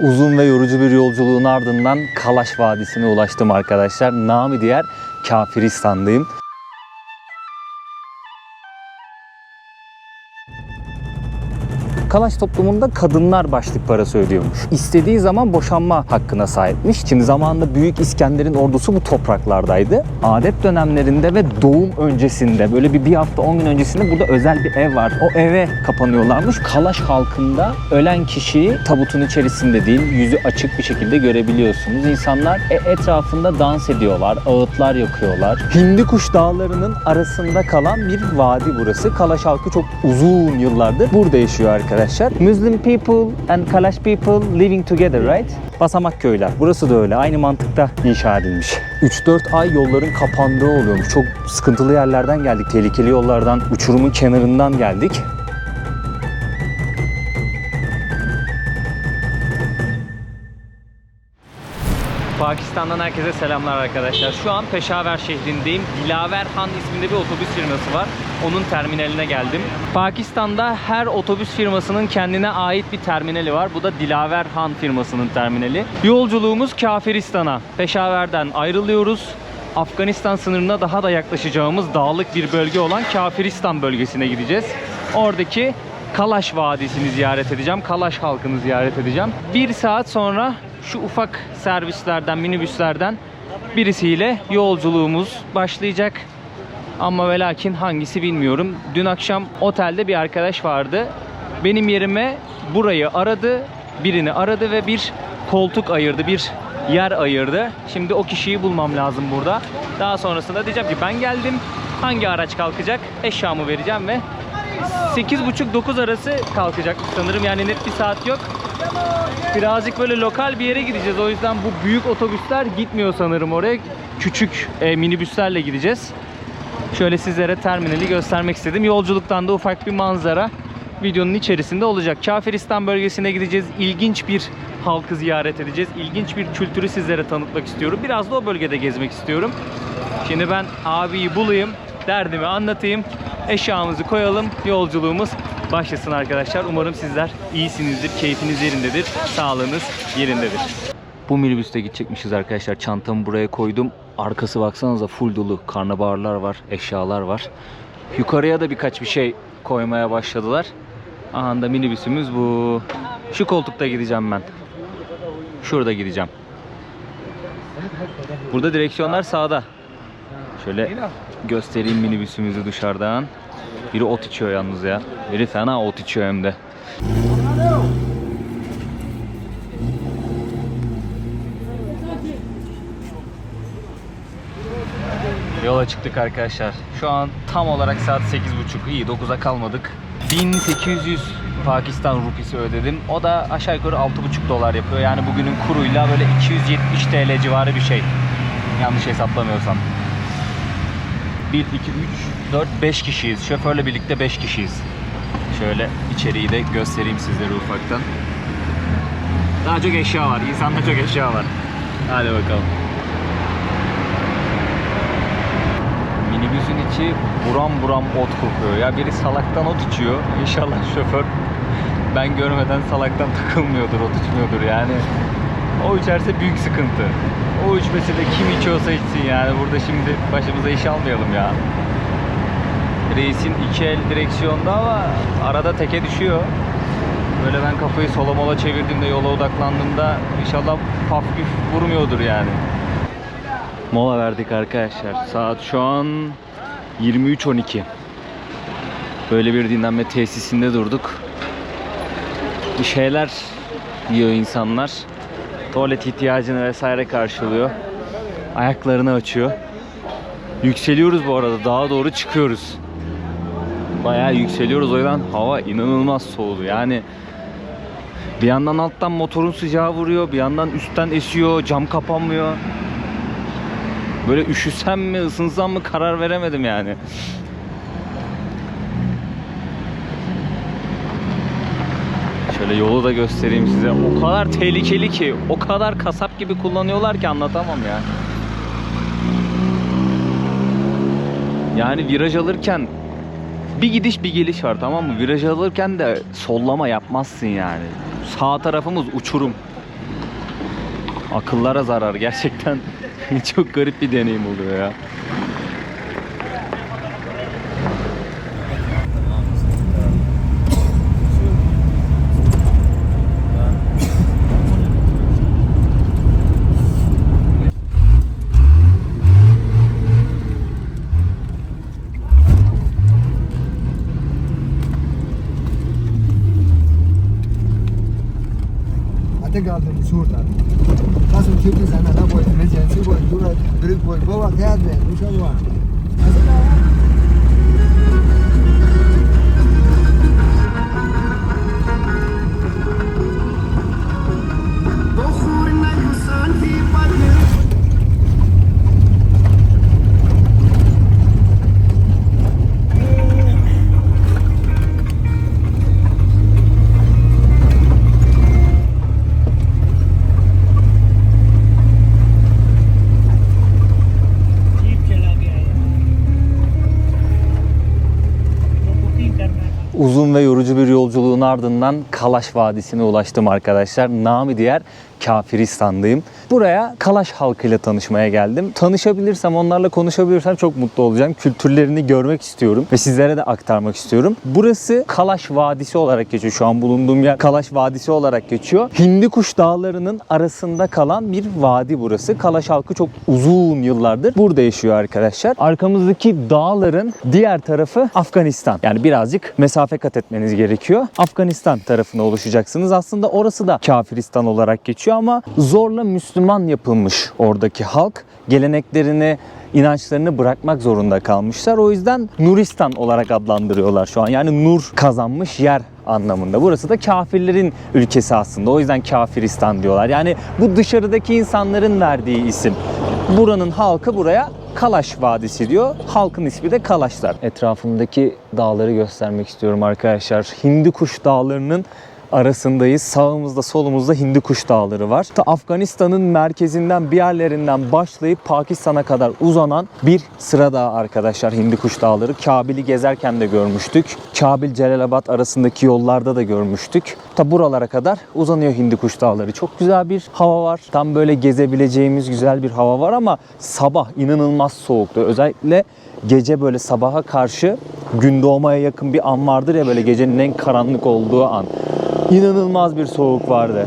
Uzun ve yorucu bir yolculuğun ardından Kalaş Vadisi'ne ulaştım arkadaşlar. Namı diğer Kafiristan'dayım. Kalaş toplumunda kadınlar başlık parası ödüyormuş. İstediği zaman boşanma hakkına sahipmiş. Şimdi zamanında Büyük İskender'in ordusu bu topraklardaydı. Adet dönemlerinde ve doğum öncesinde böyle bir hafta 10 gün öncesinde burada özel bir ev var. O eve kapanıyorlarmış. Kalaş halkında ölen kişiyi tabutun içerisinde değil, yüzü açık bir şekilde görebiliyorsunuz. İnsanlar etrafında dans ediyorlar, ağıtlar yakıyorlar. Hindikuş dağlarının arasında kalan bir vadi burası. Kalaş halkı çok uzun yıllardır burada yaşıyor arkadaşlar. Muslim people and Kalash people living together, right? Basamak köyler. Burası da öyle. Aynı mantıkta inşa edilmiş. 3-4 ay yolların kapandığı oluyormuş. Çok sıkıntılı yerlerden geldik. Tehlikeli yollardan, uçurumun kenarından geldik. Pakistan'dan herkese selamlar arkadaşlar. Şu an Peşaver şehrindeyim. Dilaver Han isminde bir otobüs firması var. Onun terminaline geldim. Pakistan'da her otobüs firmasının kendine ait bir terminali var. Bu da Dilaver Han firmasının terminali. Yolculuğumuz Kafiristan'a. Peşaver'den ayrılıyoruz. Afganistan sınırına daha da yaklaşacağımız dağlık bir bölge olan Kafiristan bölgesine gideceğiz. Oradaki Kalaş Vadisi'ni ziyaret edeceğim. Kalaş halkını ziyaret edeceğim. 1 saat sonra şu ufak servislerden, minibüslerden birisiyle yolculuğumuz başlayacak. Ama ve lakin hangisi bilmiyorum. Dün akşam otelde bir arkadaş vardı. Benim yerime burayı aradı, birini aradı ve bir koltuk ayırdı, bir yer ayırdı. Şimdi o kişiyi bulmam lazım burada. Daha sonrasında diyeceğim ki ben geldim, hangi araç kalkacak, eşyamı vereceğim ve 8.30-9 arası kalkacak sanırım, yani net bir saat yok. Birazcık böyle lokal bir yere gideceğiz. O yüzden bu büyük otobüsler gitmiyor sanırım oraya. Küçük minibüslerle gideceğiz. Şöyle sizlere terminali göstermek istedim. Yolculuktan da ufak bir manzara videonun içerisinde olacak. Kafiristan bölgesine gideceğiz. İlginç bir halkı ziyaret edeceğiz. İlginç bir kültürü sizlere tanıtmak istiyorum. Biraz da o bölgede gezmek istiyorum. Şimdi ben abiyi bulayım, derdimi anlatayım, eşyamızı koyalım, yolculuğumuz başlasın arkadaşlar. Umarım sizler iyisinizdir, keyfiniz yerindedir, sağlığınız yerindedir. Bu minibüste gidecekmişiz arkadaşlar. Çantamı buraya koydum. Arkası baksanıza full dolu. Karnabaharlar var, eşyalar var. Yukarıya da birkaç bir şey koymaya başladılar. Aha da minibüsümüz bu. Şu koltukta gideceğim ben. Şurada gideceğim. Burada direksiyonlar sağda. Şöyle göstereyim minibüsümüzü dışarıdan. Biri ot içiyor yalnız ya. Biri fena ot içiyor hem de. Yola çıktık arkadaşlar. Şu an tam olarak saat 8.30. İyi, 9'a kalmadık. 1800 Pakistan rupisi ödedim. O da aşağı yukarı 6,5 dolar yapıyor. Yani bugünün kuruyla böyle 270 TL civarı bir şey. Yanlış hesaplamıyorsam. 1, 2, 3, 4, 5 kişiyiz. Şoförle birlikte 5 kişiyiz. Şöyle içeriği de göstereyim sizlere ufaktan. Daha çok eşya var. İnsanda çok eşya var. Hadi bakalım. Minibüsün içi buram buram ot kokuyor. Ya biri salaktan ot içiyor. İnşallah şoför ben görmeden salaktan takılmıyordur, ot içmiyordur yani. O içerse büyük sıkıntı. O içmesi de kim içiyorsa içsin yani. Burada şimdi başımıza iş almayalım ya. Reisin iki el direksiyonda ama arada teke düşüyor. Böyle ben kafayı sola mola çevirdiğimde, yola odaklandığımda inşallah hafif vurmuyordur yani. Mola verdik arkadaşlar. Saat şu an 23.12. Böyle bir dinlenme tesisinde durduk. Bir şeyler yiyor insanlar. Tuvalet ihtiyacını vesaire karşılıyor. Ayaklarını açıyor. Yükseliyoruz bu arada. Dağa doğru çıkıyoruz. Bayağı yükseliyoruz. O yüzden hava inanılmaz soğudu. Yani bir yandan alttan motorun sıcağı vuruyor. Bir yandan üstten esiyor. Cam kapanmıyor. Böyle üşüsem mi, ısınsam mı karar veremedim yani. Şöyle yolu da göstereyim size. O kadar tehlikeli ki, o kadar kasap gibi kullanıyorlar ki anlatamam ya. Yani viraj alırken bir gidiş bir geliş var, tamam mı? Viraj alırken de sollama yapmazsın yani. Sağ tarafımız uçurum. Akıllara zarar gerçekten. Çok garip bir deneyim oluyor ya. Galden surta. Kaso kiti sana na boy emergency boy dura break boy bawa kaya de inshallah. Uzun ve yorucu bir yolculuğun ardından Kalaş Vadisi'ne ulaştım arkadaşlar. Namı diğer Kafiristan'dayım. Buraya Kalaş halkıyla tanışmaya geldim. Tanışabilirsem, onlarla konuşabilirsem çok mutlu olacağım. Kültürlerini görmek istiyorum ve sizlere de aktarmak istiyorum. Burası Kalaş Vadisi olarak geçiyor. Şu an bulunduğum yer Kalaş Vadisi olarak geçiyor. Hindikuş Dağları'nın arasında kalan bir vadi burası. Kalaş halkı çok uzun yıllardır burada yaşıyor arkadaşlar. Arkamızdaki dağların diğer tarafı Afganistan. Yani birazcık mesafe kat etmeniz gerekiyor. Afganistan tarafına ulaşacaksınız. Aslında orası da Kafiristan olarak geçiyor ama zorla Müslüman yapılmış oradaki halk. Geleneklerini, inançlarını bırakmak zorunda kalmışlar. O yüzden Nuristan olarak adlandırıyorlar şu an. Yani nur kazanmış yer anlamında. Burası da kafirlerin ülkesi aslında. O yüzden Kafiristan diyorlar. Yani bu dışarıdaki insanların verdiği isim. Buranın halkı buraya Kalaş Vadisi diyor. Halkın ismi de Kalaşlar. Etrafımdaki dağları göstermek istiyorum arkadaşlar. Hindikuş Dağları'nın arasındayız. Sağımızda solumuzda Hindikuş Dağları var. Ta Afganistan'ın merkezinden bir yerlerinden başlayıp Pakistan'a kadar uzanan bir sıra dağ arkadaşlar Hindikuş Dağları. Kabil'i gezerken de görmüştük. Kabil Celalabad arasındaki yollarda da görmüştük. Ta buralara kadar uzanıyor Hindikuş Dağları. Çok güzel bir hava var. Tam böyle gezebileceğimiz güzel bir hava var ama sabah inanılmaz soğuktu. Özellikle gece böyle sabaha karşı gün doğmaya yakın bir an vardır ya, böyle gecenin en karanlık olduğu an. İnanılmaz bir soğuk vardı.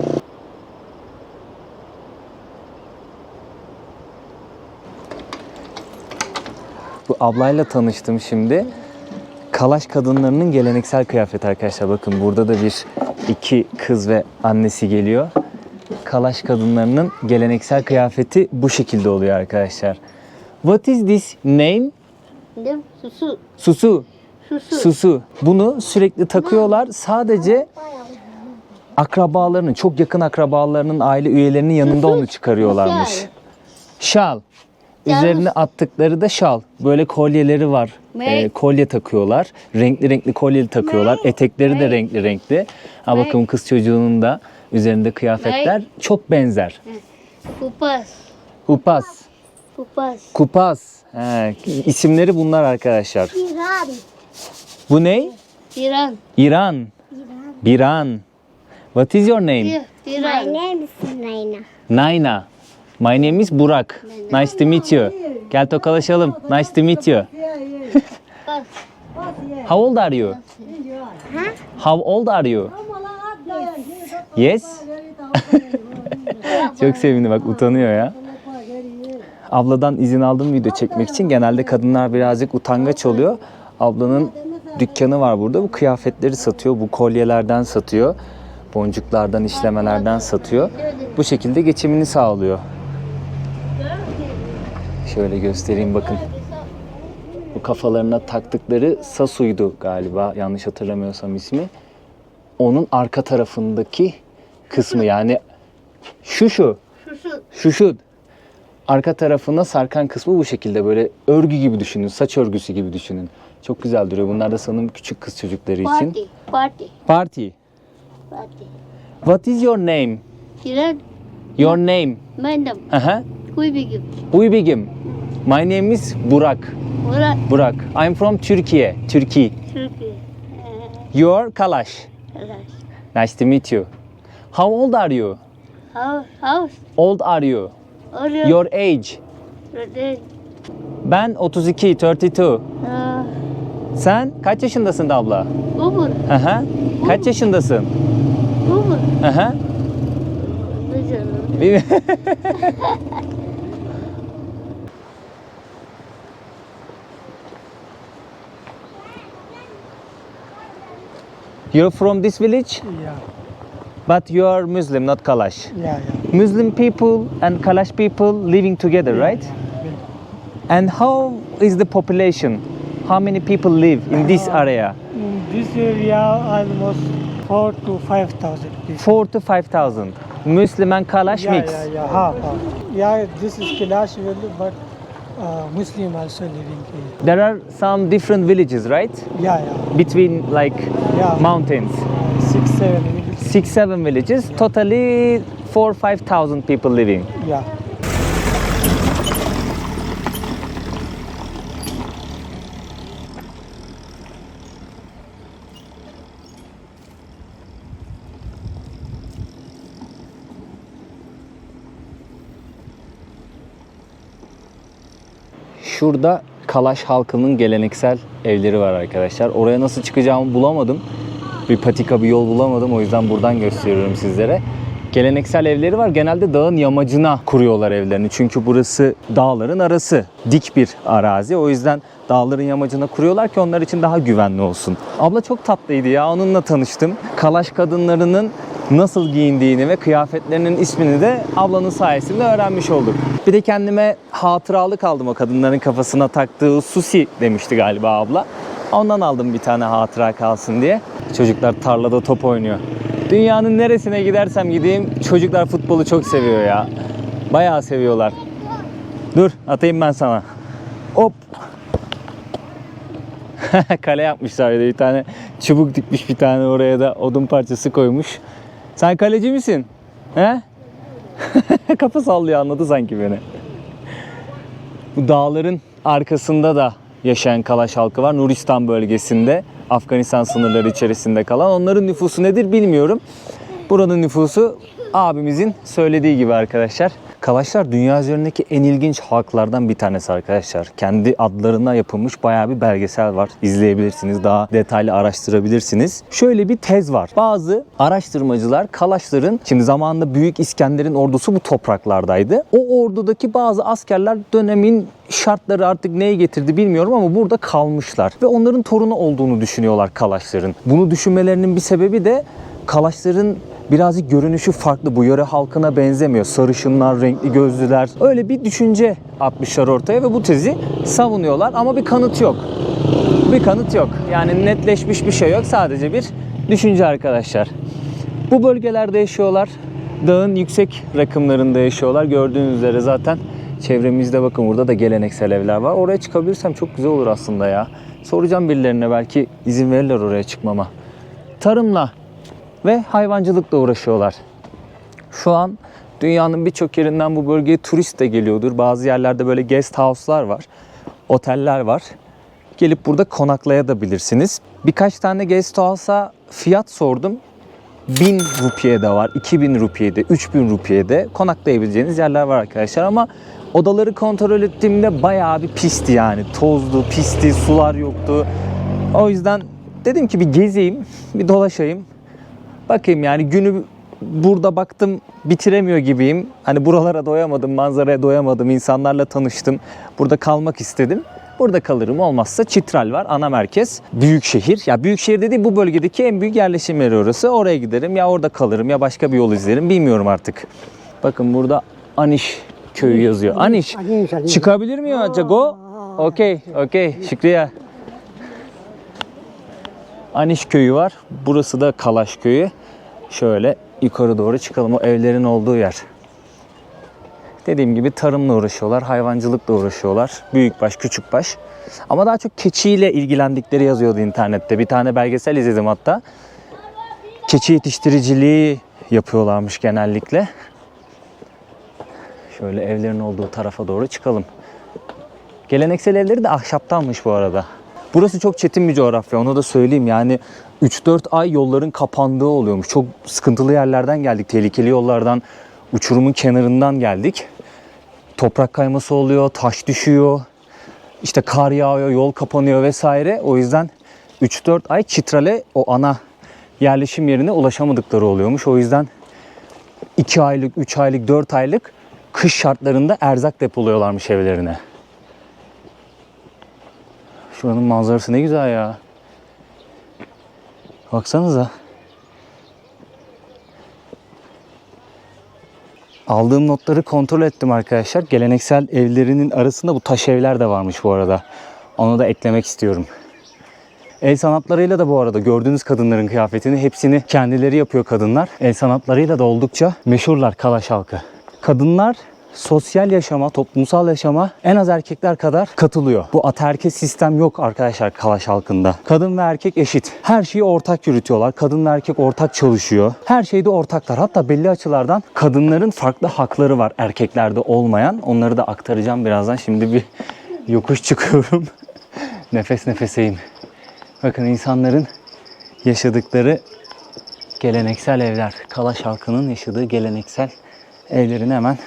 Bu ablayla tanıştım şimdi. Kalaş kadınlarının geleneksel kıyafeti arkadaşlar. Bakın burada da iki kız ve annesi geliyor. Kalaş kadınlarının geleneksel kıyafeti bu şekilde oluyor arkadaşlar. What is this name? Susu. Susu. Susu. Bunu sürekli takıyorlar. Sadece akrabalarının, çok yakın akrabalarının, aile üyelerinin yanında onu çıkarıyorlarmış. Şal. Üzerine attıkları da şal. Böyle kolyeleri var. Kolye takıyorlar. Renkli renkli kolyeli takıyorlar. Etekleri de renkli renkli. Ha bakın kız çocuğunun da üzerinde kıyafetler çok benzer. Kupas. Kupas. Kupas. Kupas. İsimleri bunlar arkadaşlar. İran. Bu ne? İran. İran. Biran. What is your name? İran. My name is Naina. Naina. My name is Burak. Nice to meet you. Gel tokalaşalım. Nice to meet you. How old are you? How old are you? Yes. Çok sevindi bak, utanıyor ya. Abladan izin aldım video çekmek için. Genelde kadınlar birazcık utangaç oluyor. Ablanın dükkanı var burada. Bu kıyafetleri satıyor. Bu kolyelerden satıyor. Boncuklardan, işlemelerden satıyor. Bu şekilde geçimini sağlıyor. Şöyle göstereyim bakın. Bu kafalarına taktıkları sasuydu galiba, yanlış hatırlamıyorsam ismi. Onun arka tarafındaki kısmı, yani şu arka tarafına sarkan kısmı bu şekilde, böyle örgü gibi düşünün, saç örgüsü gibi düşünün. Çok güzel duruyor. Bunlar da sanırım küçük kız çocukları için. Party. What is your name? İran. Your name? Madam. Kuybigim. Uybegim. My name is Burak. Burak. I'm from Turkey. Türkiye. You're Kalash. Nice to meet you. How old are you? House. Old are you? Or Your age? Ben 32, 32. Sen kaç yaşındasın da abla? Umur. Aha. Kaç yaşındasın? Umur. Aha. Ne canım? Değil mi? You're from this village, Yeah, but you are Muslim, not Kalash. yeah. Muslim people and Kalash people living together, right? And how is the population? How many people live in this area? In this area, almost 4 to 5,000 people. 4 to 5,000. Muslim and Kalash mix. Half. Yeah, this is Kailash village, but Muslim also living here. There are some different villages, right? Yeah. Between like Yeah. mountains. 6, 7 villages. 6, 7 villages. Totally 4, 5,000 people living. Yeah. Şurada Kalaş halkının geleneksel evleri var arkadaşlar. Oraya nasıl çıkacağımı bulamadım. Bir patika bir yol bulamadım. O yüzden buradan gösteriyorum sizlere. Geleneksel evleri var. Genelde dağın yamacına kuruyorlar evlerini. Çünkü burası dağların arası. Dik bir arazi. O yüzden dağların yamacına kuruyorlar ki onlar için daha güvenli olsun. Abla çok tatlıydı ya. Onunla tanıştım. Kalaş kadınlarının nasıl giyindiğini ve kıyafetlerinin ismini de ablanın sayesinde öğrenmiş olduk. Bir de kendime hatıralık aldım, o kadınların kafasına taktığı susi demişti galiba abla. Ondan aldım bir tane hatıra kalsın diye. Çocuklar tarlada top oynuyor. Dünyanın neresine gidersem gideyim çocuklar futbolu çok seviyor ya. Bayağı seviyorlar. Dur atayım ben sana. Hop. Kale yapmışlar bir de, bir tane çubuk dikmiş, bir tane oraya da odun parçası koymuş. Sen kaleci misin? He? Kafa sallıyor, anladı sanki beni. Bu dağların arkasında da yaşayan Kalaş halkı var. Nuristan bölgesinde, Afganistan sınırları içerisinde kalan. Onların nüfusu nedir bilmiyorum. Buranın nüfusu abimizin söylediği gibi arkadaşlar. Kalaşlar dünya üzerindeki en ilginç halklardan bir tanesi arkadaşlar. Kendi adlarına yapılmış bayağı bir belgesel var. İzleyebilirsiniz, daha detaylı araştırabilirsiniz. Şöyle bir tez var. Bazı araştırmacılar Kalaşların, şimdi zamanında Büyük İskender'in ordusu bu topraklardaydı. O ordudaki bazı askerler dönemin şartları artık neyi getirdi bilmiyorum ama burada kalmışlar. Ve onların torunu olduğunu düşünüyorlar Kalaşların. Bunu düşünmelerinin bir sebebi de Kalaşların birazcık görünüşü farklı. Bu yöre halkına benzemiyor. Sarışınlar, renkli gözlüler. Öyle bir düşünce atmışlar ortaya ve bu tezi savunuyorlar ama bir kanıt yok. Bir kanıt yok. Yani netleşmiş bir şey yok. Sadece bir düşünce arkadaşlar. Bu bölgelerde yaşıyorlar. Dağın yüksek rakımlarında yaşıyorlar. Gördüğünüz üzere zaten çevremizde bakın burada da geleneksel evler var. Oraya çıkabilirsem çok güzel olur aslında ya. Soracağım birilerine, belki izin verirler oraya çıkmama. Tarımla ve hayvancılıkla uğraşıyorlar. Şu an dünyanın birçok yerinden bu bölgeye turist de geliyordur. Bazı yerlerde böyle guest house'lar var. Oteller var. Gelip burada konaklayabilirsiniz. Birkaç tane guest house'a fiyat sordum. 1000 rupiye de var, 2000 rupiye de, 3000 rupiye de konaklayabileceğiniz yerler var arkadaşlar. Ama odaları kontrol ettiğimde bayağı bir pisti yani. Tozlu, pisti, sular yoktu. O yüzden dedim ki bir gezeyim, bir dolaşayım. Bakayım yani günü burada baktım bitiremiyor gibiyim. Hani buralara doyamadım, manzaraya doyamadım, insanlarla tanıştım. Burada kalmak istedim. Burada kalırım, olmazsa Çitral var, ana merkez. Büyük şehir. Ya büyük şehir dediğim bu bölgedeki en büyük yerleşim yeri orası. Oraya giderim, ya orada kalırım ya başka bir yol izlerim, bilmiyorum artık. Bakın burada Aniş köyü yazıyor. Aniş çıkabilir miyim acaba? Okey. Şükriye. Aniş köyü var. Burası da Kalaş köyü. Şöyle yukarı doğru çıkalım. O evlerin olduğu yer. Dediğim gibi tarımla uğraşıyorlar, hayvancılıkla uğraşıyorlar. Büyükbaş, küçükbaş. Ama daha çok keçiyle ilgilendikleri yazıyordu internette. Bir tane belgesel izledim hatta. Keçi yetiştiriciliği yapıyorlarmış genellikle. Şöyle evlerin olduğu tarafa doğru çıkalım. Geleneksel evleri de ahşaptanmış bu arada. Burası çok çetin bir coğrafya, onu da söyleyeyim. Yani 3-4 ay yolların kapandığı oluyormuş. Çok sıkıntılı yerlerden geldik, tehlikeli yollardan. Uçurumun kenarından geldik. Toprak kayması oluyor, taş düşüyor. İşte kar yağıyor, yol kapanıyor vesaire. O yüzden 3-4 ay Çitrale, o ana yerleşim yerine ulaşamadıkları oluyormuş. O yüzden 2 aylık, 3 aylık, 4 aylık kış şartlarında erzak depoluyorlarmış evlerine. Şuranın manzarası ne güzel ya. Baksanıza. Aldığım notları kontrol ettim arkadaşlar. Geleneksel evlerinin arasında bu taş evler de varmış bu arada. Onu da eklemek istiyorum. El sanatlarıyla da bu arada gördüğünüz kadınların kıyafetini hepsini kendileri yapıyor kadınlar. El sanatlarıyla da oldukça meşhurlar Kalaş halkı. Kadınlar sosyal yaşama, toplumsal yaşama en az erkekler kadar katılıyor. Bu ataerkil sistem yok arkadaşlar Kalaş halkında. Kadın ve erkek eşit. Her şeyi ortak yürütüyorlar. Kadın ve erkek ortak çalışıyor. Her şeyde ortaklar. Hatta belli açılardan kadınların farklı hakları var erkeklerde olmayan. Onları da aktaracağım birazdan. Şimdi bir yokuş çıkıyorum. Nefes nefeseyim. Bakın insanların yaşadıkları geleneksel evler. Kalaş halkının yaşadığı geleneksel evlerin hemen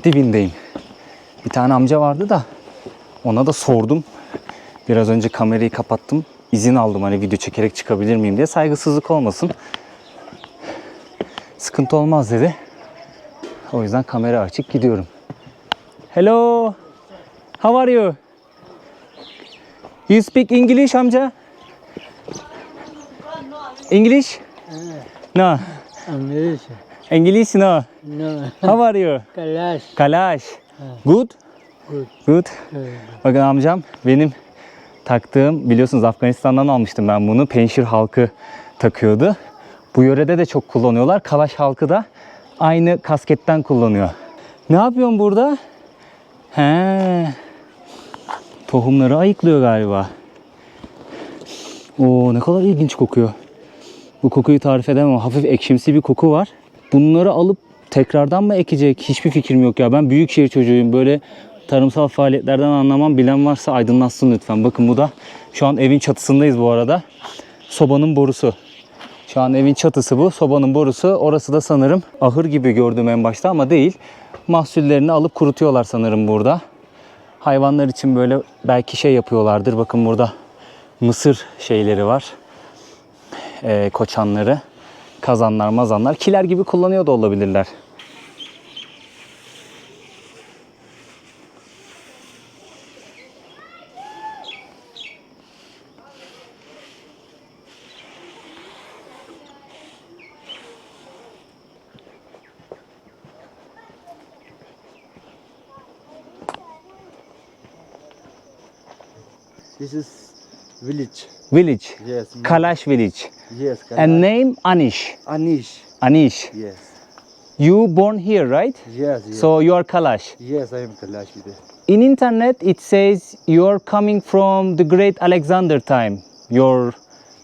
dibindeyim. Bir tane amca vardı da ona da sordum. Biraz önce kamerayı kapattım. İzin aldım hani video çekerek çıkabilir miyim diye. Saygısızlık olmasın. Sıkıntı olmaz dedi. O yüzden kamera açık gidiyorum. Hello. How are you? You speak English amca? English? No. English. English no. No. How are you? Kalash. Kalash. Good? Good. Good. Bakın amcam benim taktığım, biliyorsunuz Afganistan'dan almıştım ben bunu. Penşir halkı takıyordu. Bu yörede de çok kullanıyorlar. Kalaş halkı da aynı kasketten kullanıyor. Ne yapıyorsun burada? He. Tohumları ayıklıyor galiba. Oo, ne kadar ilginç kokuyor. Bu kokuyu tarif edemem. Hafif ekşimsi bir koku var. Bunları alıp tekrardan mı ekecek? Hiçbir fikrim yok ya. Ben büyükşehir çocuğuyum. Böyle tarımsal faaliyetlerden anlamam. Bilen varsa aydınlatsın lütfen. Bakın bu da şu an evin çatısındayız bu arada. Sobanın borusu. Şu an evin çatısı bu. Sobanın borusu. Orası da sanırım ahır gibi gördüm en başta ama değil. Mahsullerini alıp kurutuyorlar sanırım burada. Hayvanlar için böyle belki şey yapıyorlardır. Bakın burada mısır şeyleri var. Koçanları. Kazanlar, mazanlar. Kiler gibi kullanıyor da olabilirler. This is village. Village. Yes. Kalash village. Yes. And name Anish. Anish. Anish. Yes. You born here, right? Yes. Yes. So you are Kalash. Yes, I am Kalash with it. In internet it says you are coming from the great Alexander time. Your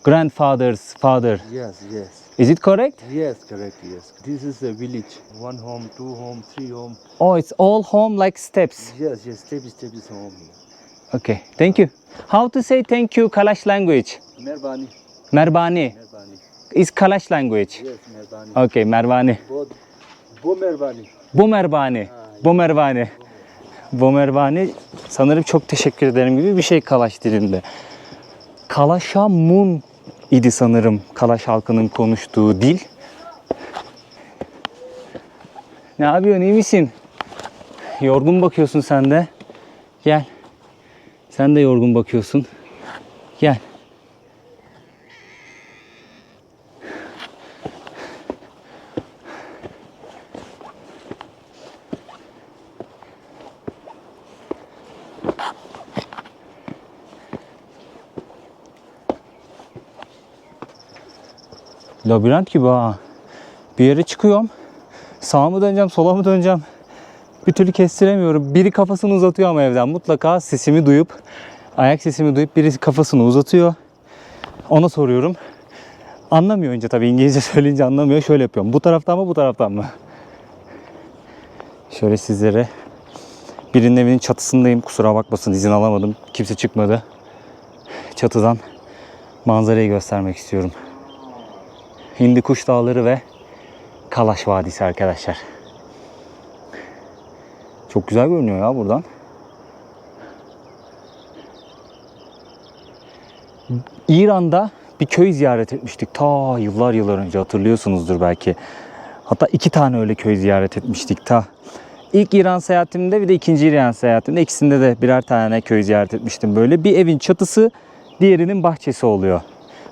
grandfather's father. Yes. Yes. Is it correct? Yes. Correct. Yes. This is a village. 1 home, 2 home, 3 home. Oh, it's all home like steps. Yes. Yes. Step is home. Okay, thank you. How to say thank you Kalash language? Merbani. Merbani. Merbani. Is Kalash language? Yes. Merbani. Okay, Merbani. Bu Merbani. Bu Merbani. Bu Merbani. Bu Merbani. Sanırım çok teşekkür ederim gibi bir şey Kalaş dilinde. Kalaşamun idi sanırım Kalaş halkının konuştuğu dil. Ne yapıyorsun, iyi misin? Yorgun bakıyorsun sen de. Gel. Sen de yorgun bakıyorsun. Gel. Labirent gibi ha. Bir yere çıkıyorum. Sağa mı döneceğim, sola mı döneceğim? Bir türlü kestiremiyorum. Biri kafasını uzatıyor ama evden. Mutlaka sesimi duyup, ayak sesimi duyup biri kafasını uzatıyor. Ona soruyorum. Anlamıyor önce tabii. İngilizce söyleyince anlamıyor. Şöyle yapıyorum. Bu taraftan mı, bu taraftan mı? Şöyle sizlere. Birinin evinin çatısındayım. Kusura bakmasın, izin alamadım. Kimse çıkmadı. Çatıdan manzarayı göstermek istiyorum. Hindikuş Dağları ve Kalaş Vadisi arkadaşlar. Çok güzel görünüyor ya buradan. İran'da bir köy ziyaret etmiştik. Ta yıllar önce, hatırlıyorsunuzdur belki. Hatta 2 tane öyle köy ziyaret etmiştik ta. İlk İran seyahatimde bir de ikinci İran seyahatimde, ikisinde de birer tane köy ziyaret etmiştim böyle. Bir evin çatısı diğerinin bahçesi oluyor.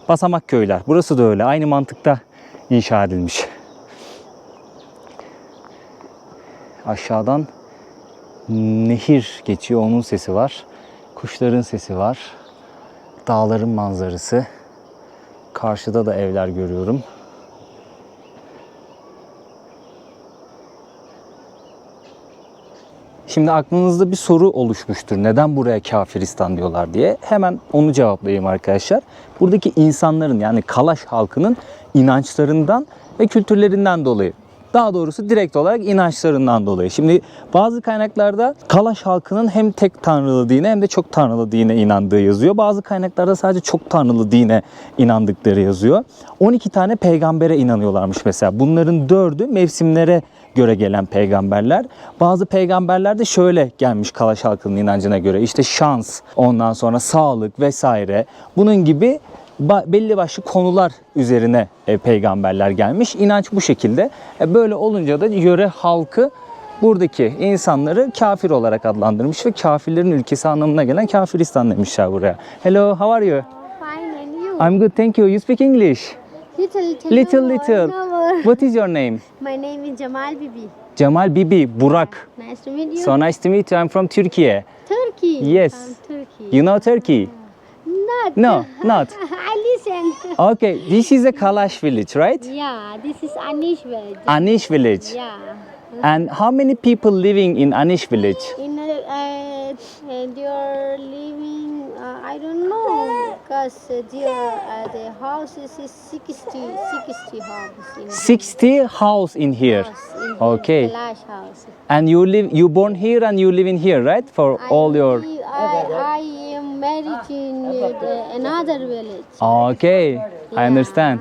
Basamak köyler. Burası da öyle. Aynı mantıkta inşa edilmiş. Aşağıdan nehir geçiyor. Onun sesi var. Kuşların sesi var. Dağların manzarası. Karşıda da evler görüyorum. Şimdi aklınızda bir soru oluşmuştur. Neden buraya Kafiristan diyorlar diye. Hemen onu cevaplayayım arkadaşlar. Buradaki insanların, yani Kalaş halkının inançlarından ve kültürlerinden dolayı. Daha doğrusu direkt olarak inançlarından dolayı. Şimdi bazı kaynaklarda Kalaş halkının hem tek tanrılı dine hem de çok tanrılı dine inandığı yazıyor. Bazı kaynaklarda sadece çok tanrılı dine inandıkları yazıyor. 12 tane peygambere inanıyorlarmış mesela. Bunların 4'ü mevsimlere göre gelen peygamberler. Bazı peygamberler de şöyle gelmiş Kalaş halkının inancına göre. İşte şans, ondan sonra sağlık vesaire. Bunun gibi belli başlı konular üzerine peygamberler gelmiş. İnanç bu şekilde. Böyle olunca da yöre halkı buradaki insanları kafir olarak adlandırmış ve kafirlerin ülkesi anlamına gelen Kafiristan demişler buraya. Hello, how are you? Fine, and you? I'm good, thank you. You speak English? Little. What is your name? My name is Jamal Bibi. Cemal Bibi, Burak. Nice to meet you. So nice to meet you. I'm from Turkey. Turkey. Yes. From Turkey. You know Turkey? Not. No, not. I listen. Okay, this is a Kalash village, right? Yeah, this is Anish village. Anish village. Yeah. And how many people living in Anish village? In you're living, I don't know, because the house is 60 house. 60 house in here. Okay. Kalash house. And you born here and you live in here, right? For all your... I am married in another village. Okay, I understand.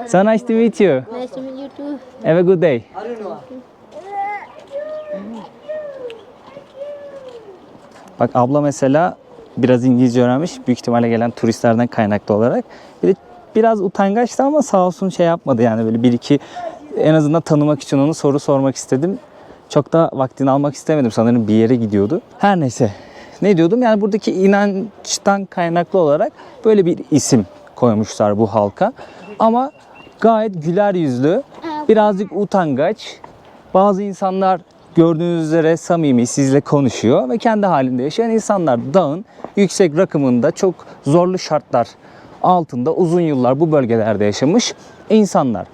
So nice to meet you. Nice to meet you too. Have a good day. Bak abla mesela biraz İngilizce öğrenmiş. Büyük ihtimalle gelen turistlerden kaynaklı olarak. Bir de biraz utangaçtı ama sağ olsun şey yapmadı yani, böyle bir iki en azından tanımak için onu soru sormak istedim. Çok da vaktini almak istemedim. Sanırım bir yere gidiyordu. Her neyse. Ne diyordum? Yani buradaki inançtan kaynaklı olarak böyle bir isim koymuşlar bu halka. Ama gayet güler yüzlü, birazcık utangaç. Bazı insanlar gördüğünüz üzere samimi, sizle konuşuyor ve kendi halinde yaşayan insanlar. Dağın yüksek rakımında çok zorlu şartlar altında uzun yıllar bu bölgelerde yaşamış insanlar.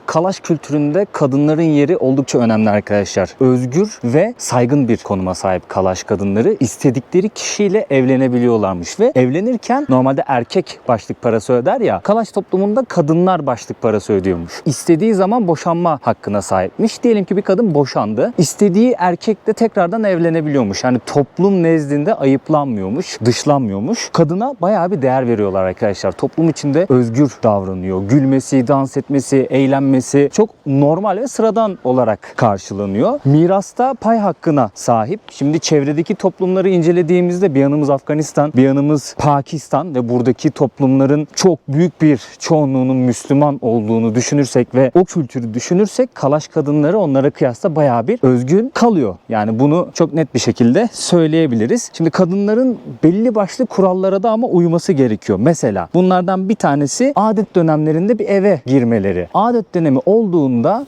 Kalaş kültüründe kadınların yeri oldukça önemli arkadaşlar. Özgür ve saygın bir konuma sahip Kalaş kadınları. İstedikleri kişiyle evlenebiliyorlarmış ve evlenirken normalde erkek başlık parası öder ya, Kalaş toplumunda kadınlar başlık parası ödüyormuş. İstediği zaman boşanma hakkına sahipmiş. Diyelim ki bir kadın boşandı. İstediği erkekle tekrardan evlenebiliyormuş. Yani toplum nezdinde ayıplanmıyormuş, dışlanmıyormuş. Kadına bayağı bir değer veriyorlar arkadaşlar. Toplum içinde özgür davranıyor. Gülmesi, dans etmesi, eğlenmesi çok normal ve sıradan olarak karşılanıyor. Mirasta pay hakkına sahip. Şimdi çevredeki toplumları incelediğimizde bir yanımız Afganistan, bir yanımız Pakistan ve buradaki toplumların çok büyük bir çoğunluğunun Müslüman olduğunu düşünürsek ve o kültürü düşünürsek Kalaş kadınları onlara kıyasla bayağı bir özgün kalıyor. Yani bunu çok net bir şekilde söyleyebiliriz. Şimdi kadınların belli başlı kurallara da ama uyması gerekiyor. Mesela bunlardan bir tanesi adet dönemlerinde bir eve girmeleri. Adet dönemi olduğunda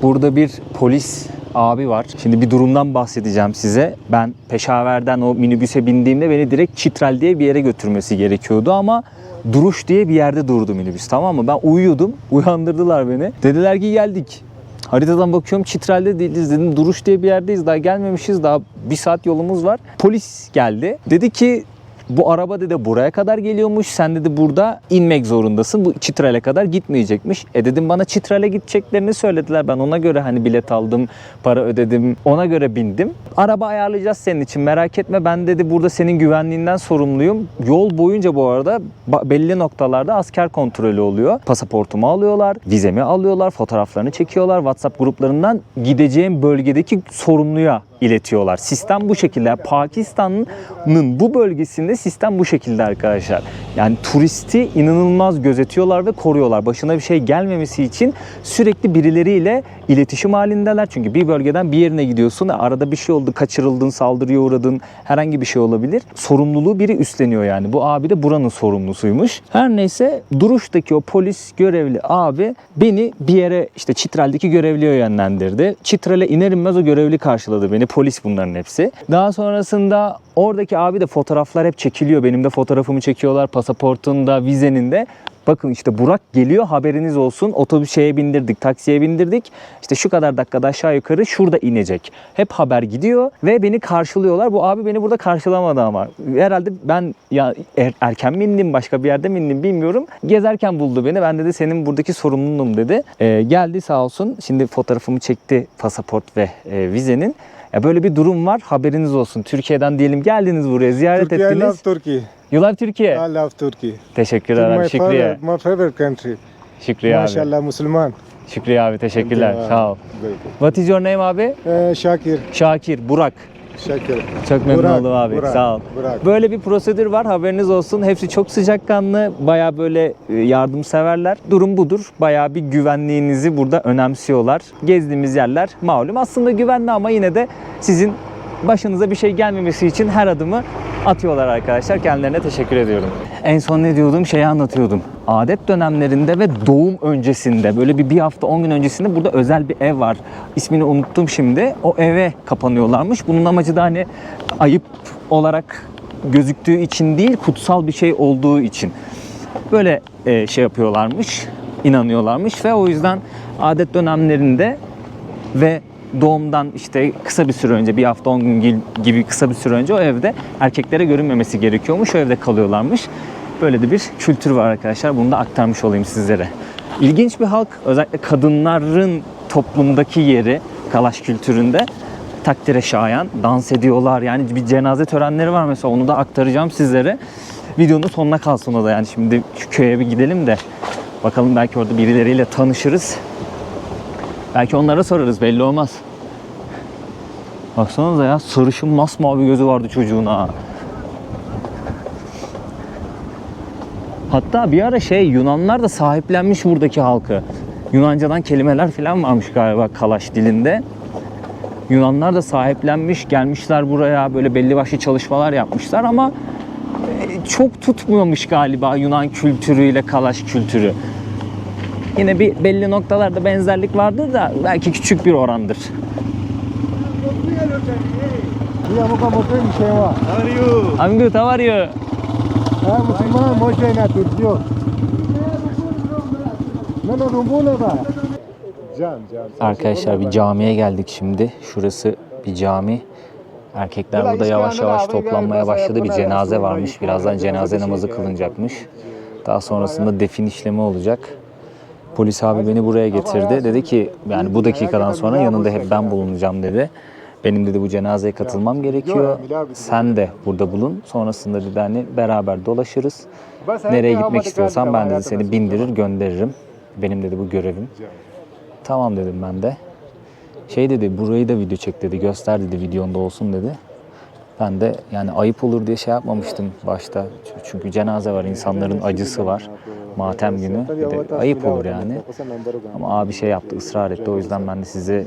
burada bir polis abi var. Şimdi bir durumdan bahsedeceğim size. Ben Peşaver'den o minibüse bindiğimde beni direkt Çitrel diye bir yere götürmesi gerekiyordu ama Duruş diye bir yerde durdu minibüs, tamam mı? Ben uyuyordum. Uyandırdılar beni. Dediler ki geldik. Haritadan bakıyorum Çitrel'de değiliz dedim. Duruş diye bir yerdeyiz. Daha gelmemişiz. Daha bir saat yolumuz var. Polis geldi. Dedi ki bu araba dedi buraya kadar geliyormuş. Sen dedi burada inmek zorundasın. Bu Çitral'e kadar gitmeyecekmiş. Dedim bana Çitral'e gideceklerini söylediler. Ben ona göre hani bilet aldım, para ödedim. Ona göre bindim. Araba ayarlayacağız senin için. Merak etme, ben dedi burada senin güvenliğinden sorumluyum. Yol boyunca bu arada belli noktalarda asker kontrolü oluyor. Pasaportumu alıyorlar, vizemi alıyorlar, fotoğraflarını çekiyorlar. WhatsApp gruplarından gideceğim bölgedeki sorumluya iletiyorlar. Sistem bu şekilde. Pakistan'ın bu bölgesinde sistem bu şekilde arkadaşlar. Yani turisti inanılmaz gözetiyorlar ve koruyorlar. Başına bir şey gelmemesi için sürekli birileriyle iletişim halindeler. Çünkü bir bölgeden bir yerine gidiyorsun. Arada bir şey oldu, kaçırıldın, saldırıya uğradın, herhangi bir şey olabilir. Sorumluluğu biri üstleniyor yani. Bu abi de buranın sorumlusuymuş. Her neyse Duruş'taki o polis görevli abi beni bir yere işte Çitral'deki görevliye yönlendirdi. Çitral'e iner inmez o görevli karşıladı beni. Polis bunların hepsi. Daha sonrasında oradaki abi de fotoğraflar hep çekiliyor. Benim de fotoğrafımı çekiyorlar. Pasaportun da, vizenin de. Bakın işte Burak geliyor, haberiniz olsun. Otobüs şeye bindirdik, taksiye bindirdik. İşte şu kadar dakikada aşağı yukarı şurada inecek. Hep haber gidiyor ve beni karşılıyorlar. Bu abi beni burada karşılamadı ama. Herhalde ben ya erken mi indim, başka bir yerde mi indim bilmiyorum. Gezerken buldu beni. Ben dedi senin buradaki sorumluluğum dedi. Geldi sağ olsun. Şimdi fotoğrafımı çekti, pasaport ve vizenin. Ya böyle bir durum var. Haberiniz olsun. Türkiye'den diyelim geldiniz buraya, ziyaret Turkey, I ettiniz. love Turkey. You love Türkiye. I love Turkey. Teşekkürler abi. Şükriye. My favorite country. Şükriye abi. Maşallah Müslüman. Şükriye abi, teşekkürler. Thank you. Sağ ol. Very good. What is your name abi? Şakir. Şakir, Burak. Şakir. Çok memnun Burak, oldum abi. Burak, Sağ ol. Burak. Böyle bir prosedür var, haberiniz olsun. Hepsi çok sıcakkanlı, bayağı böyle yardımseverler. Durum budur. Bayağı bir güvenliğinizi burada önemsiyorlar. Gezdiğimiz yerler malum aslında güvenli ama yine de sizin başınıza bir şey gelmemesi için her adımı atıyorlar arkadaşlar. Kendilerine teşekkür ediyorum. En son ne diyordum? Şeyi anlatıyordum. Adet dönemlerinde ve doğum öncesinde böyle bir hafta 10 gün öncesinde burada özel bir ev var. İsmini unuttum şimdi. O eve kapanıyorlarmış. Bunun amacı da hani ayıp olarak gözüktüğü için değil, kutsal bir şey olduğu için. Böyle şey yapıyorlarmış, inanıyorlarmış ve o yüzden adet dönemlerinde ve doğumdan işte kısa bir süre önce, bir hafta 10 gün gibi kısa bir süre önce o evde erkeklere görünmemesi gerekiyormuş. O evde kalıyorlarmış. Böyle de bir kültür var arkadaşlar. Bunu da aktarmış olayım sizlere. İlginç bir halk. Özellikle kadınların toplumdaki yeri Kalaş kültüründe takdire şayan. Dans ediyorlar. Yani bir cenaze törenleri var mesela. Onu da aktaracağım sizlere. Videonun sonuna kalsın o da. Yani şimdi şu köye bir gidelim de bakalım, belki orada birileriyle tanışırız. Belki onlara sorarız, belli olmaz. Baksanıza ya, sarışın masmavi gözü vardı çocuğun ha. Hatta bir ara Yunanlar da sahiplenmiş buradaki halkı. Yunancadan kelimeler falan varmış galiba Kalaş dilinde. Yunanlar da sahiplenmiş, gelmişler buraya, böyle belli başlı çalışmalar yapmışlar ama çok tutmuyormuş galiba Yunan kültürüyle Kalaş kültürü. Yine bir belli noktalarda benzerlik vardır da belki küçük bir orandır. Yeah, muka motor ni sewa. I'm good, how are you? Müslüman moşe na Türkiye. Ne rumbuna da. Can. Arkadaşlar bir camiye geldik şimdi. Şurası bir cami. Erkekler burada yavaş yavaş toplanmaya başladı. Bir cenaze varmış. Birazdan cenaze namazı kılınacakmış. Daha sonrasında defin işlemi olacak. Polis abi beni buraya getirdi. Dedi ki yani bu dakikadan sonra yanında hep ben bulunacağım dedi. Benim dedi bu cenazeye katılmam gerekiyor. Sen de burada bulun. Sonrasında dedi hani beraber dolaşırız. Nereye gitmek istiyorsan ben dedi seni bindirir gönderirim. Benim dedi bu görevim. Tamam dedim ben de. Dedi burayı da video çek dedi. Göster dedi, videonda olsun dedi. Ben de yani ayıp olur diye şey yapmamıştım başta. Çünkü cenaze var, insanların acısı var. Matem günü. Bir de ayıp olur yani. Ama abi yaptı, ısrar etti. O yüzden ben de size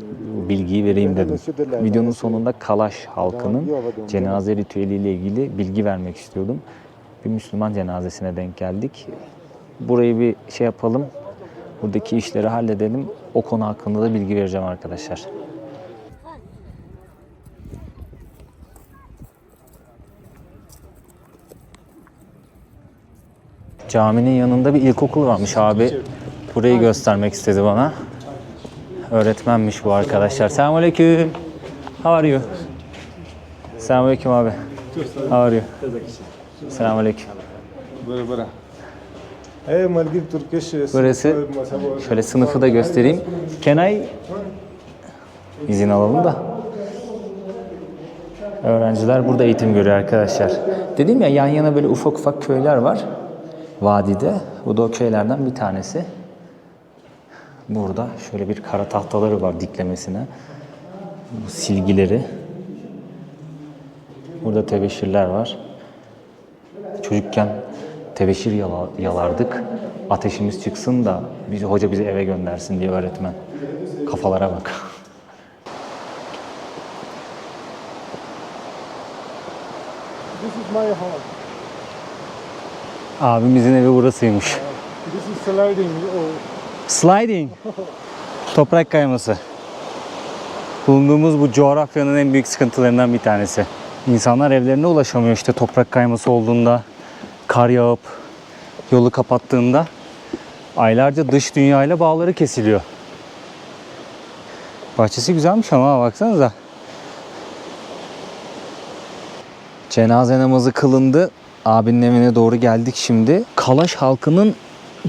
bilgiyi vereyim dedim. Videonun sonunda Kalaş halkının cenaze ritüeliyle ilgili bilgi vermek istiyordum. Bir Müslüman cenazesine denk geldik. Burayı bir yapalım. Buradaki işleri halledelim. O konu hakkında da bilgi vereceğim arkadaşlar. Caminin yanında bir ilkokul varmış abi. Burayı göstermek istedi bana. Öğretmenmiş bu arkadaşlar. Selamünaleyküm. How are you? Selamünaleyküm abi. How are you? Selamünaleyküm. Bıra. Hey, Malgir Turkish. Burası şöyle sınıfı da göstereyim. Kenay izin alalım da. Öğrenciler burada eğitim görüyor arkadaşlar. Dedim ya yan yana böyle ufak ufak köyler var. Vadide. Bu da o köylerden bir tanesi. Burada şöyle bir kara tahtaları var diklemesine. Bu silgileri. Burada tebeşirler var. Çocukken tebeşir yalardık. Ateşimiz çıksın da hoca bizi eve göndersin diye öğretmen. Kafalara bak. This is my home. Abimizin evi burasıymış. This is sliding. Oh. Sliding. Toprak kayması. Bulunduğumuz bu coğrafyanın en büyük sıkıntılarından bir tanesi. İnsanlar evlerine ulaşamıyor işte toprak kayması olduğunda, kar yağıp yolu kapattığında aylarca dış dünyayla bağları kesiliyor. Bahçesi güzelmiş ama baksanıza. Cenaze namazı kılındı. Abinin evine doğru geldik şimdi. Kalaş் halkının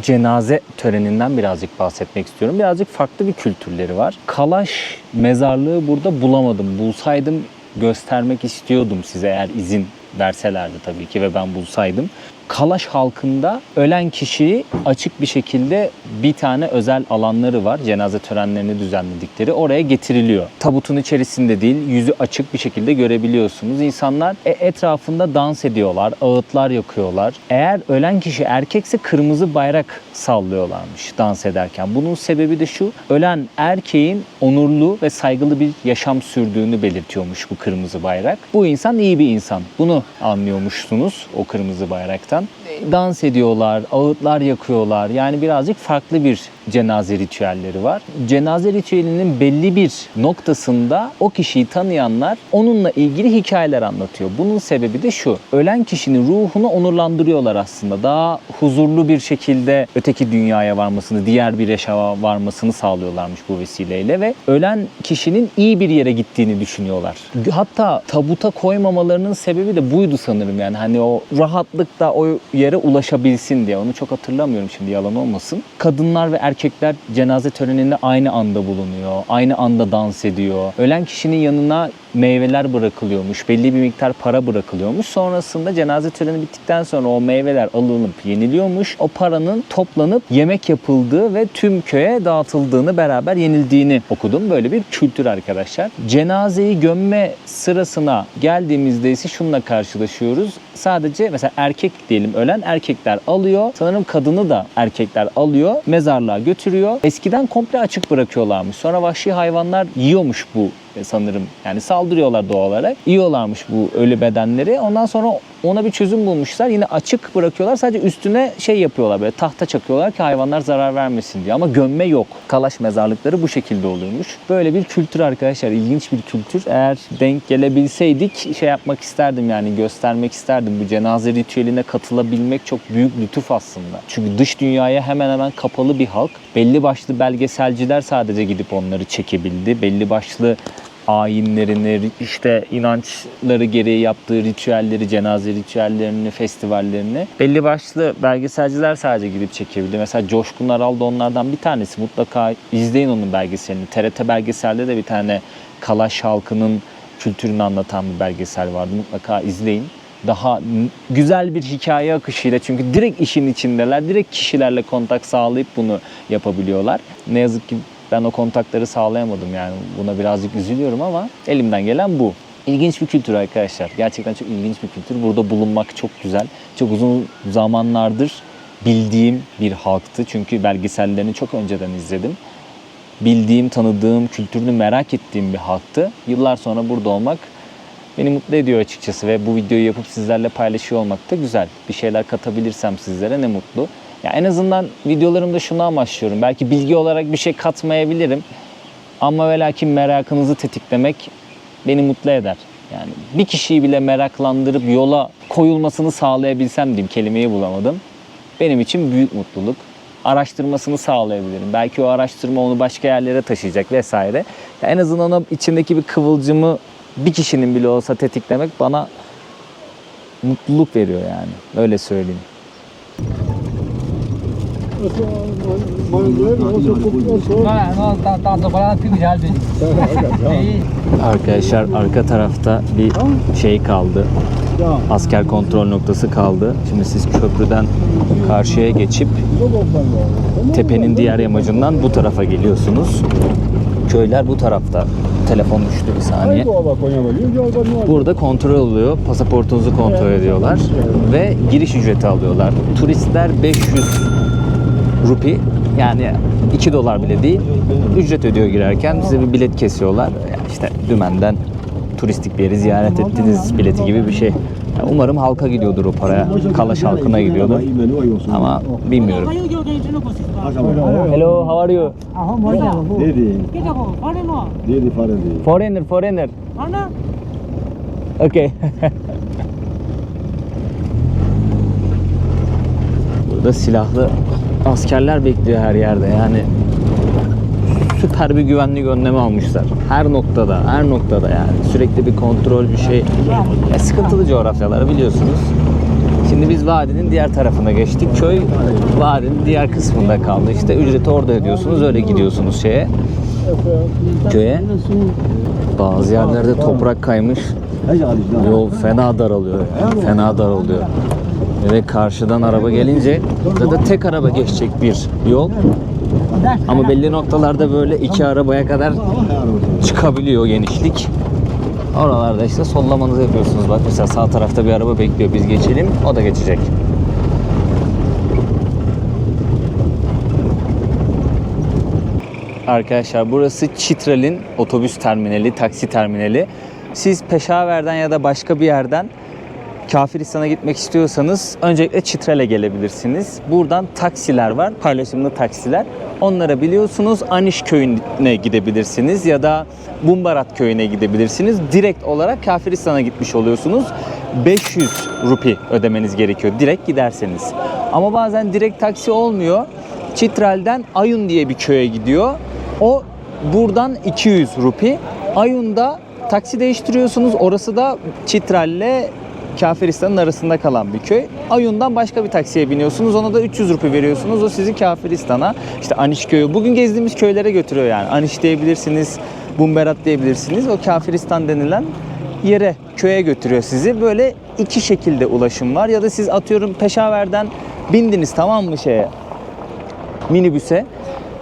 cenaze töreninden birazcık bahsetmek istiyorum. Birazcık farklı bir kültürleri var. Kalaş் mezarlığı burada bulamadım. Bulsaydım göstermek istiyordum size eğer izin verselerdi tabii ki ve ben bulsaydım. Kalaşь halkında ölen kişiyi açık bir şekilde bir tane özel alanları var. Cenaze törenlerini düzenledikleri. Oraya getiriliyor. Tabutun içerisinde değil, yüzü açık bir şekilde görebiliyorsunuz. İnsanlar etrafında dans ediyorlar, ağıtlar yakıyorlar. Eğer ölen kişi erkekse kırmızı bayrak sallıyorlarmış dans ederken. Bunun sebebi de şu, ölen erkeğin onurlu ve saygılı bir yaşam sürdüğünü belirtiyormuş bu kırmızı bayrak. Bu insan iyi bir insan. Bunu anlıyormuşsunuz o kırmızı bayraktan. Dans ediyorlar, ağıtlar yakıyorlar. Yani birazcık farklı bir cenaze ritüelleri var. Cenaze ritüelinin belli bir noktasında o kişiyi tanıyanlar onunla ilgili hikayeler anlatıyor. Bunun sebebi de şu. Ölen kişinin ruhunu onurlandırıyorlar aslında. Daha huzurlu bir şekilde öteki dünyaya varmasını, diğer bir yaşama varmasını sağlıyorlarmış bu vesileyle ve ölen kişinin iyi bir yere gittiğini düşünüyorlar. Hatta tabuta koymamalarının sebebi de buydu sanırım. Yani hani o rahatlıkla o yere ulaşabilsin diye. Onu çok hatırlamıyorum şimdi, yalan olmasın. Kadınlar ve erkekler cenaze töreninde aynı anda bulunuyor. Aynı anda dans ediyor. Ölen kişinin yanına meyveler bırakılıyormuş. Belli bir miktar para bırakılıyormuş. Sonrasında cenaze töreni bittikten sonra o meyveler alınıp yeniliyormuş. O paranın toplanıp yemek yapıldığı ve tüm köye dağıtıldığını, beraber yenildiğini okudum. Böyle bir kültür arkadaşlar. Cenazeyi gömme sırasına geldiğimizde ise şununla karşılaşıyoruz. Sadece mesela erkek diyelim, ölen erkekler alıyor. Sanırım kadını da erkekler alıyor. Mezarlığa götürüyor. Eskiden komple açık bırakıyorlarmış. Sonra vahşi hayvanlar yiyormuş bu sanırım. Yani saldırıyorlar doğal olarak. Yiyorlarmış bu ölü bedenleri. Ondan sonra ona bir çözüm bulmuşlar. Yine açık bırakıyorlar. Sadece üstüne şey yapıyorlar, böyle tahta çakıyorlar ki hayvanlar zarar vermesin diye. Ama gömme yok. Kalaşь mezarlıkları bu şekilde oluyormuş. Böyle bir kültür arkadaşlar. İlginç bir kültür. Eğer denk gelebilseydik şey yapmak isterdim, yani göstermek isterdim. Bu cenaze ritüeline katılabilmek çok büyük lütuf aslında. Çünkü dış dünyaya hemen hemen kapalı bir halk. Belli başlı belgeselciler sadece gidip onları çekebildi. Belli başlı ayinlerini, işte inançları gereği yaptığı ritüelleri, cenaze ritüellerini, festivallerini belli başlı belgeselciler sadece gidip çekebildi. Mesela Coşkun Aral da onlardan bir tanesi. Mutlaka izleyin onun belgeselini. TRT belgeselde de bir tane Kalaşь halkının kültürünü anlatan bir belgesel vardı. Mutlaka izleyin. Daha güzel bir hikaye akışıyla, çünkü direkt işin içindeler. Direkt kişilerle kontak sağlayıp bunu yapabiliyorlar. Ne yazık ki ben o kontakları sağlayamadım, yani buna birazcık üzülüyorum ama elimden gelen bu. İlginç bir kültür arkadaşlar. Gerçekten çok ilginç bir kültür. Burada bulunmak çok güzel. Çok uzun zamanlardır bildiğim bir halktı. Çünkü belgesellerini çok önceden izledim. Bildiğim, tanıdığım, kültürünü merak ettiğim bir halktı. Yıllar sonra burada olmak beni mutlu ediyor açıkçası ve bu videoyu yapıp sizlerle paylaşıyor olmak da güzel. Bir şeyler katabilirsem sizlere ne mutlu. Ya en azından videolarımda şunu amaçlıyorum. Belki bilgi olarak bir şey katmayabilirim. Ama ve lakin merakınızı tetiklemek beni mutlu eder. Yani bir kişiyi bile meraklandırıp yola koyulmasını sağlayabilsem diyeyim, kelimeyi bulamadım. Benim için büyük mutluluk. Araştırmasını sağlayabilirim. Belki o araştırma onu başka yerlere taşıyacak vesaire. Ya en azından o içindeki bir kıvılcımı bir kişinin bile olsa tetiklemek bana mutluluk veriyor yani. Öyle söyleyeyim. Arkadaşlar arka tarafta bir şey kaldı. Asker kontrol noktası kaldı. Şimdi siz köprüden karşıya geçip tepenin diğer yamacından bu tarafa geliyorsunuz. Köyler bu tarafta. Telefon düştü bir saniye. Burada kontrol oluyor. Pasaportunuzu kontrol ediyorlar. Ve giriş ücreti alıyorlar. Turistler 500 rupi, yani 2 dolar bile değil, ücret ödüyor girerken. Size bir bilet kesiyorlar. Yani işte dümenden turistik bir yeri ziyaret ettiniz bileti gibi bir şey. Yani umarım halka gidiyordur o paraya. Kalaş halkına gidiyordur. Ama bilmiyorum. Hello, how are you? Foreigner. Okay. Burada silahlı askerler bekliyor her yerde. Yani süper bir güvenlik önlemi almışlar. Her noktada yani. Sürekli bir kontrol, bir şey. Sıkıntılı coğrafyaları biliyorsunuz. Şimdi biz vadinin diğer tarafına geçtik. Köy vadinin diğer kısmında kaldı. İşte ücreti orada ödüyorsunuz. Öyle gidiyorsunuz köye. Bazı yerlerde toprak kaymış. Yol fena daralıyor. Fena daralıyor. Ve karşıdan araba gelince burada tek araba geçecek bir yol. Ama belli noktalarda böyle 2 arabaya kadar çıkabiliyor genişlik. Oralarda işte sollamanızı yapıyorsunuz. Bak mesela sağ tarafta bir araba bekliyor. Biz geçelim. O da geçecek. Arkadaşlar burası Chitral'in otobüs terminali, taksi terminali. Siz Peşaver'den ya da başka bir yerden Kafiristan'a gitmek istiyorsanız öncelikle Chitral'e gelebilirsiniz. Buradan taksiler var, paylaşımlı taksiler. Onlara biliyorsunuz Aniş köyüne gidebilirsiniz ya da Bumbarat köyüne gidebilirsiniz. Direkt olarak Kafiristan'a gitmiş oluyorsunuz. 500 rupi ödemeniz gerekiyor direkt giderseniz. Ama bazen direkt taksi olmuyor. Chitral'den Ayun diye bir köye gidiyor. O buradan 200 rupi. Ayun'da taksi değiştiriyorsunuz. Orası da Chitral'le Kafiristan'ın arasında kalan bir köy. Ayun'dan başka bir taksiye biniyorsunuz. Ona da 300 rupi veriyorsunuz. O sizi Kafiristan'a, işte Aniş köyü. Bugün gezdiğimiz köylere götürüyor yani. Aniş diyebilirsiniz, Bumberat diyebilirsiniz. O Kafiristan denilen yere, köye götürüyor sizi. Böyle iki şekilde ulaşım var. Ya da siz atıyorum Peşaver'den bindiniz, tamam mı, minibüse.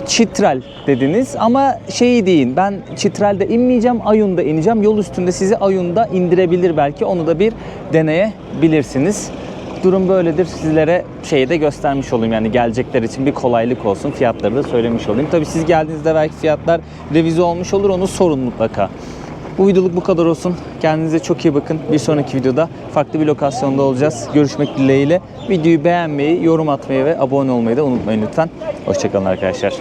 Chitral dediniz ama şeyi deyin, ben Chitral'de inmeyeceğim, Ayun'da ineceğim. Yol üstünde sizi Ayun'da indirebilir belki. Onu da bir deneyebilirsiniz. Durum böyledir. Sizlere şeyi de göstermiş olayım. Yani gelecekler için bir kolaylık olsun. Fiyatları da söylemiş olayım. Tabii siz geldiğinizde belki fiyatlar revize olmuş olur. Onu sorun mutlaka. Bu videoluk bu kadar olsun. Kendinize çok iyi bakın. Bir sonraki videoda farklı bir lokasyonda olacağız. Görüşmek dileğiyle. Videoyu beğenmeyi, yorum atmayı ve abone olmayı da unutmayın lütfen. Hoşçakalın arkadaşlar.